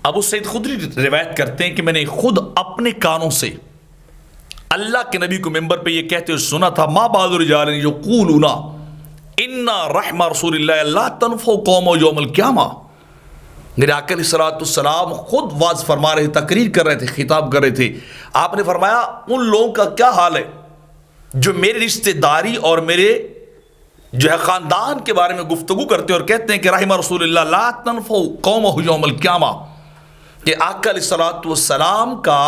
ابو سعید خدری روایت کرتے ہیں کہ میں نے خود اپنے کانوں سے اللہ کے نبی کو ممبر پہ یہ کہتے ہوئے سنا تھا، ما بعض الرجال یقولون ان رحم رسول اللہ لا تنفع قوم یوم القیامہ. میرے آقا علیہ الصلوۃ والسلام خود واعظ فرما رہے، تقریر کر رہے تھے، خطاب کر رہے تھے. آپ نے فرمایا ان لوگوں کا کیا حال ہے جو میرے رشتہ داری اور میرے جو ہے خاندان کے بارے میں گفتگو کرتے اور کہتے ہیں کہ رحم رسول اللہ لا تنفع قوم یوم القیامہ، کہ آقا علیہ الصلوۃ والسلام کا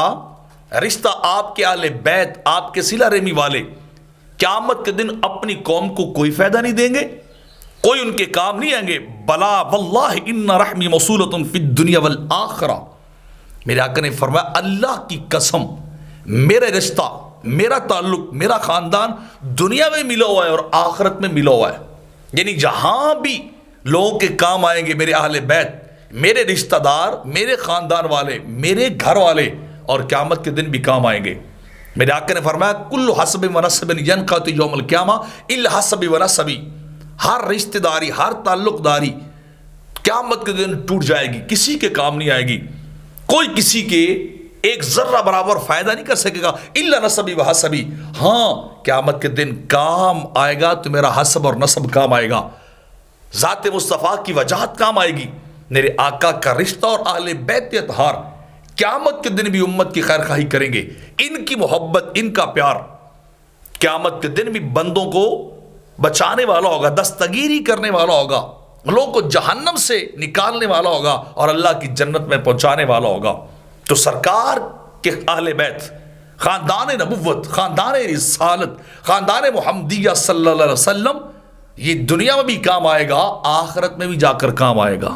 رشتہ آپ کے اہل بیت، آپ کے صلہ رحمی والے قیامت کے دن اپنی قوم کو کوئی فائدہ نہیں دیں گے، کوئی ان کے کام نہیں آئیں گے. بلا واللہ ان رحمی موصولۃ فی الدنیا والآخرہ. میرے آقا نے فرمایا اللہ کی قسم میرا رشتہ، میرا تعلق، میرا خاندان دنیا میں ملا ہوا ہے اور آخرت میں ملا ہوا ہے. یعنی جہاں بھی لوگوں کے کام آئیں گے میرے اہل بیت، میرے رشتہ دار، میرے خاندان والے، میرے گھر والے، اور قیامت کے دن بھی کام آئیں گے. میرے آقا نے فرمایا کل حسب و نسب ینقطع یوم القیامہ الا حسب و نسبی. ہر رشتہ داری، ہر تعلق داری قیامت کے دن ٹوٹ جائے گی، کسی کے کام نہیں آئے گی، کوئی کسی کے ایک ذرہ برابر فائدہ نہیں کر سکے گا. الا نسبی و حسبی، ہاں قیامت کے دن کام آئے گا تو میرا حسب اور نسب کام آئے گا، ذات مصطفیٰ کی وجاہت کام آئے گی، میرے آقا کا رشتہ اور اہل بیت اطہار قیامت کے دن بھی امت کی خیر خواہی کریں گے. ان کی محبت، ان کا پیار قیامت کے دن بھی بندوں کو بچانے والا ہوگا، دستگیری کرنے والا ہوگا، لوگوں کو جہنم سے نکالنے والا ہوگا اور اللہ کی جنت میں پہنچانے والا ہوگا. تو سرکار کے اہل بیت، خاندان نبوت، خاندان رسالت، خاندان محمدیہ صلی اللہ علیہ وسلم، یہ دنیا میں بھی کام آئے گا، آخرت میں بھی جا کر کام آئے گا.